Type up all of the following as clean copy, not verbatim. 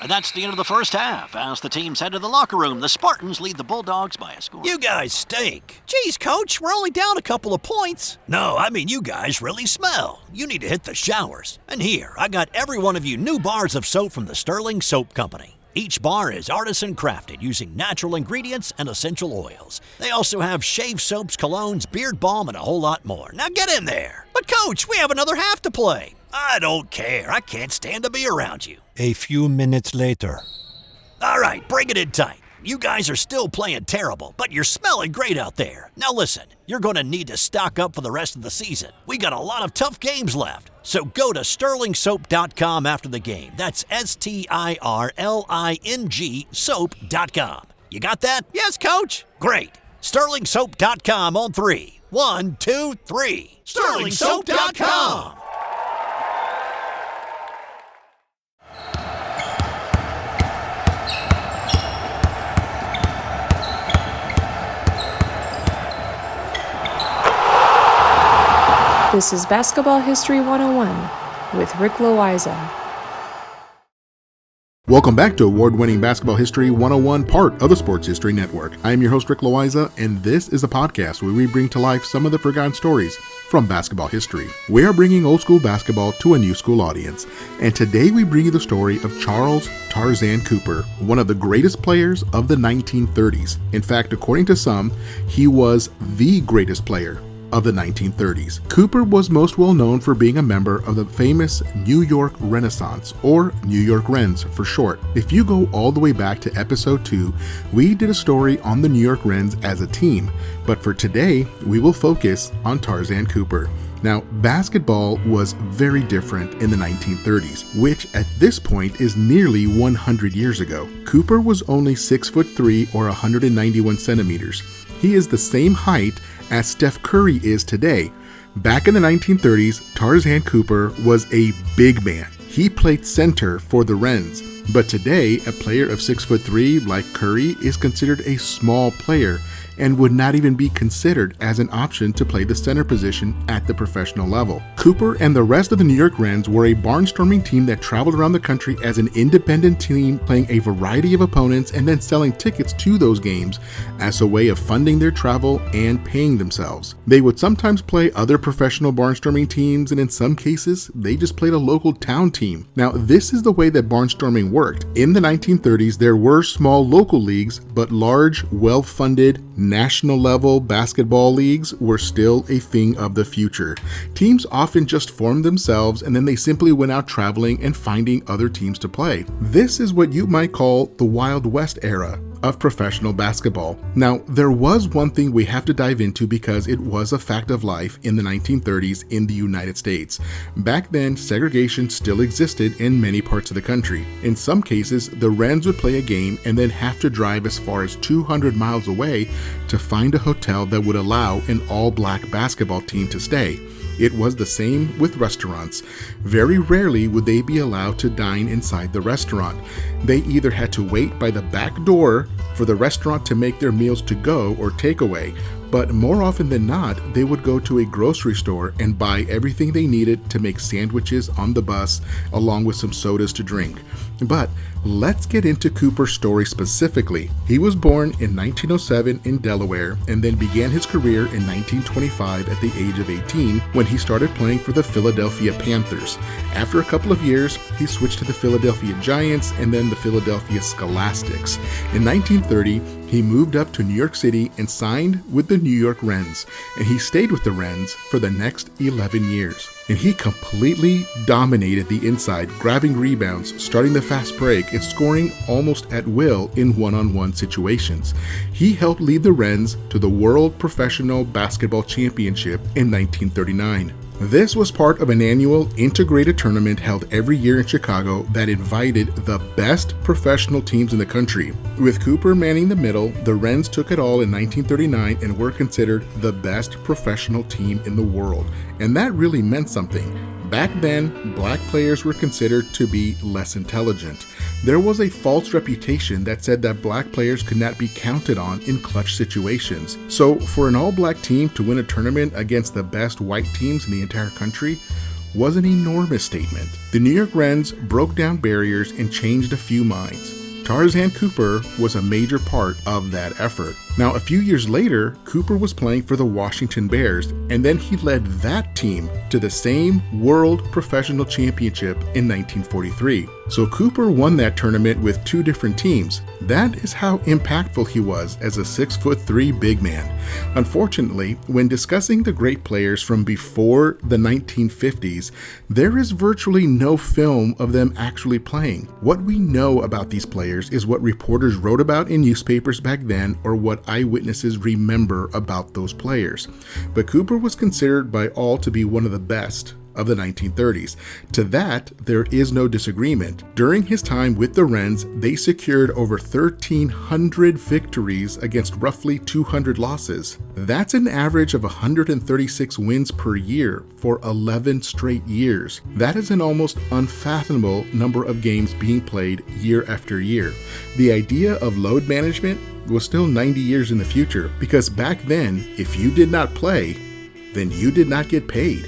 And that's the end of the first half. As the teams head to the locker room, the Spartans lead the Bulldogs by a score. You guys stink. Geez, Coach, we're only down a couple of points. No, I mean you guys really smell. You need to hit the showers. And here, I got every one of you new bars of soap from the Sterling Soap Company. Each bar is artisan crafted using natural ingredients and essential oils. They also have shave soaps, colognes, beard balm, and a whole lot more. Now get in there. But Coach, we have another half to play. I don't care. I can't stand to be around you. A few minutes later. All right, bring it in tight. You guys are still playing terrible, but you're smelling great out there. Now listen, you're going to need to stock up for the rest of the season. We got a lot of tough games left. So go to sterlingsoap.com after the game. That's STIRLING soap.com. You got that? Yes, Coach. Great. Sterlingsoap.com on 3. 1, 2, 3. Sterlingsoap.com. This is Basketball History 101 with Rick Loayza. Welcome back to award-winning Basketball History 101, part of the Sports History Network. I am your host, Rick Loayza, and this is a podcast where we bring to life some of the forgotten stories from basketball history. We are bringing old school basketball to a new school audience, and today we bring you the story of Charles Tarzan Cooper, one of the greatest players of the 1930s. In fact, according to some, he was the greatest player of the 1930s. Cooper was most well known for being a member of the famous New York Renaissance, or New York Rens for short. If you go all the way back to episode 2, we did a story on the New York Rens as a team, but for today, we will focus on Tarzan Cooper. Now, basketball was very different in the 1930s, which at this point is nearly 100 years ago. Cooper was only 6'3" or 191 centimeters. He is the same height as Steph Curry is today. Back in the 1930s, Tarzan Cooper was a big man. He played center for the Rens, but today a player of 6'3" like Curry is considered a small player and would not even be considered as an option to play the center position at the professional level. Cooper and the rest of the New York Rens were a barnstorming team that traveled around the country as an independent team, playing a variety of opponents and then selling tickets to those games as a way of funding their travel and paying themselves. They would sometimes play other professional barnstorming teams, and in some cases, they just played a local town team. Now, this is the way that barnstorming worked. In the 1930s, there were small local leagues, but large, well-funded, national level basketball leagues were still a thing of the future. Teams often just formed themselves and then they simply went out traveling and finding other teams to play. This is what you might call the Wild West era of professional basketball. Now, there was one thing we have to dive into because it was a fact of life in the 1930s in the United States. Back then, segregation still existed in many parts of the country. In some cases, the Rens would play a game and then have to drive as far as 200 miles away to find a hotel that would allow an all-black basketball team to stay. It was the same with restaurants. Very rarely would they be allowed to dine inside the restaurant. They either had to wait by the back door for the restaurant to make their meals to go or takeaway, but more often than not, they would go to a grocery store and buy everything they needed to make sandwiches on the bus, along with some sodas to drink. But let's get into Cooper's story specifically. He was born in 1907 in Delaware and then began his career in 1925 at the age of 18 when he started playing for the Philadelphia Panthers. After a couple of years, he switched to the Philadelphia Giants and then the Philadelphia Scholastics. In 1930, he moved up to New York City and signed with the New York Rens, and he stayed with the Rens for the next 11 years. And he completely dominated the inside, grabbing rebounds, starting the fast break, and scoring almost at will in one-on-one situations. He helped lead the Rens to the World Professional Basketball Championship in 1939. This was part of an annual integrated tournament held every year in Chicago that invited the best professional teams in the country. With Cooper manning the middle, the Rens took it all in 1939 and were considered the best professional team in the world. And that really meant something. Back then, black players were considered to be less intelligent. There was a false reputation that said that black players could not be counted on in clutch situations. So for an all-black team to win a tournament against the best white teams in the entire country was an enormous statement. The New York Rens broke down barriers and changed a few minds. Tarzan Cooper was a major part of that effort. Now, a few years later, Cooper was playing for the Washington Bears, and then he led that team to the same World Professional Championship in 1943. So Cooper won that tournament with two different teams. That is how impactful he was as a 6'3" big man. Unfortunately, when discussing the great players from before the 1950s, there is virtually no film of them actually playing. What we know about these players is what reporters wrote about in newspapers back then, or what eyewitnesses remember about those players. But Cooper was considered by all to be one of the best of the 1930s. To that, there is no disagreement. During his time with the Rens, they secured over 1,300 victories against roughly 200 losses. That's an average of 136 wins per year for 11 straight years. That is an almost unfathomable number of games being played year after year. The idea of load management was still 90 years in the future, because back then, if you did not play, then you did not get paid.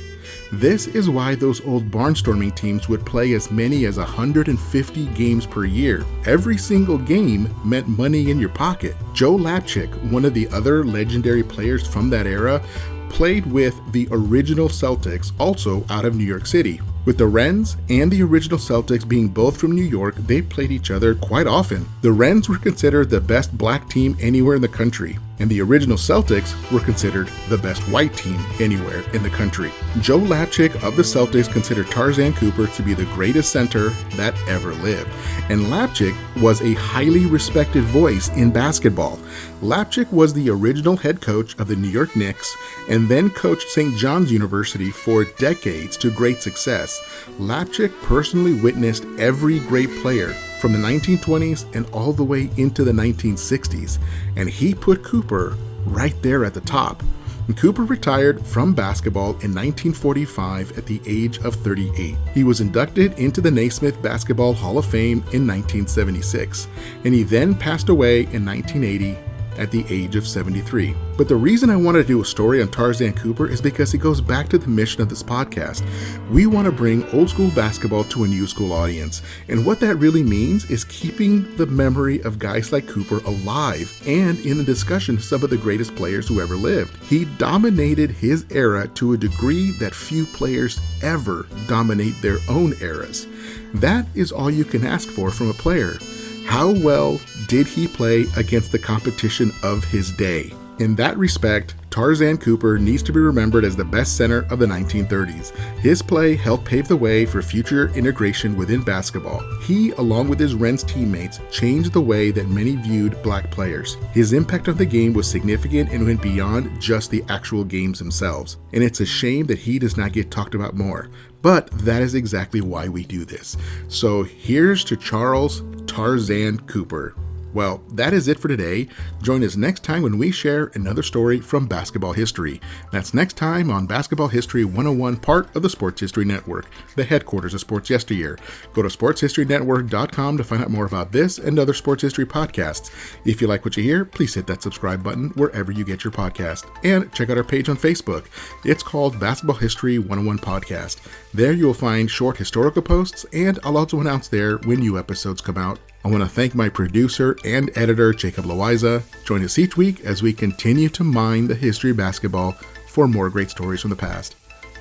This is why those old barnstorming teams would play as many as 150 games per year. Every single game meant money in your pocket. Joe Lapchick, one of the other legendary players from that era, played with the original Celtics, also out of New York City. With the Rens and the original Celtics being both from New York, they played each other quite often. The Rens were considered the best black team anywhere in the country, and the original Celtics were considered the best white team anywhere in the country. Joe Lapchick of the Celtics considered Tarzan Cooper to be the greatest center that ever lived, and Lapchick was a highly respected voice in basketball. Lapchick was the original head coach of the New York Knicks and then coached St. John's University for decades to great success. Lapchick personally witnessed every great player from the 1920s and all the way into the 1960s, and he put Cooper right there at the top. And Cooper retired from basketball in 1945 at the age of 38. He was inducted into the Naismith Basketball Hall of Fame in 1976, and he then passed away in 1980 at the age of 73. But the reason I want to do a story on Tarzan Cooper is because it goes back to the mission of this podcast. We want to bring old school basketball to a new school audience. And what that really means is keeping the memory of guys like Cooper alive and in the discussion of some of the greatest players who ever lived. He dominated his era to a degree that few players ever dominate their own eras. That is all you can ask for from a player. How well did he play against the competition of his day? In that respect, Tarzan Cooper needs to be remembered as the best center of the 1930s. His play helped pave the way for future integration within basketball. He, along with his Rens teammates, changed the way that many viewed black players. His impact on the game was significant and went beyond just the actual games themselves. And it's a shame that he does not get talked about more. But that is exactly why we do this. So here's to Charles Tarzan Cooper. Well, that is it for today. Join us next time when we share another story from basketball history. That's next time on Basketball History 101, part of the Sports History Network, the headquarters of Sports Yesteryear. Go to sportshistorynetwork.com to find out more about this and other sports history podcasts. If you like what you hear, please hit that subscribe button wherever you get your podcast. And check out our page on Facebook. It's called Basketball History 101 Podcast. There you'll find short historical posts, and I'll also announce there when new episodes come out. I want to thank my producer and editor, Jacob Loayza. Join us each week as we continue to mine the history of basketball for more great stories from the past.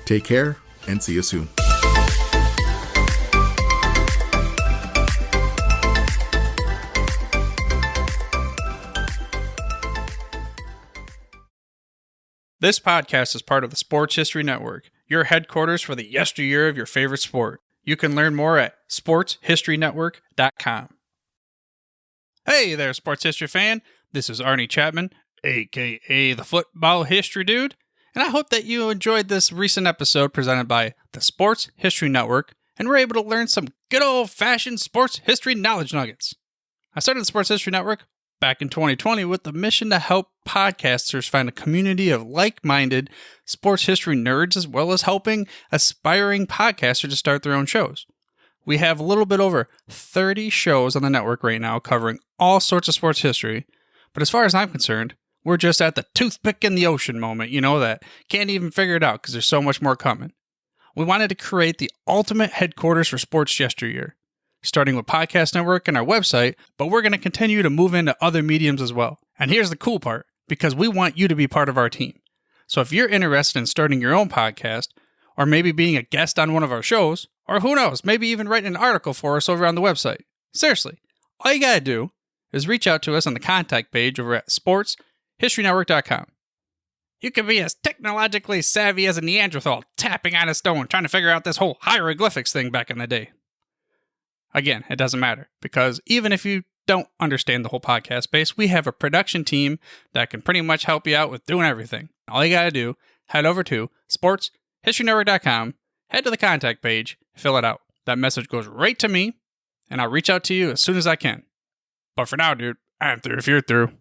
Take care and see you soon. This podcast is part of the Sports History Network, your headquarters for the yesteryear of your favorite sport. You can learn more at sportshistorynetwork.com. Hey there, sports history fan. This is Arnie Chapman, aka the Football History Dude, and I hope that you enjoyed this recent episode presented by the Sports History Network and were able to learn some good old-fashioned sports history knowledge nuggets. I started the Sports History Network back in 2020 with the mission to help podcasters find a community of like-minded sports history nerds, as well as helping aspiring podcasters to start their own shows. We have a little bit over 30 shows on the network right now covering all sorts of sports history, but as far as I'm concerned, we're just at the toothpick in the ocean moment, that can't even figure it out because there's so much more coming. we wanted to create the ultimate headquarters for sports yesteryear, starting with Podcast Network and our website, but we're going to continue to move into other mediums as well. And here's the cool part, because we want you to be part of our team. So if you're interested in starting your own podcast, or maybe being a guest on one of our shows, or who knows, maybe even writing an article for us over on the website. Seriously, all you gotta do is reach out to us on the contact page over at sportshistorynetwork.com. You can be as technologically savvy as a Neanderthal tapping on a stone trying to figure out this whole hieroglyphics thing back in the day. Again, it doesn't matter, because even if you don't understand the whole podcast space, we have a production team that can pretty much help you out with doing everything. All you gotta do, head over to sportshistorynetwork.com, head to the contact page, fill it out. That message goes right to me, and I'll reach out to you as soon as I can. But for now, dude, I'm through if you're through.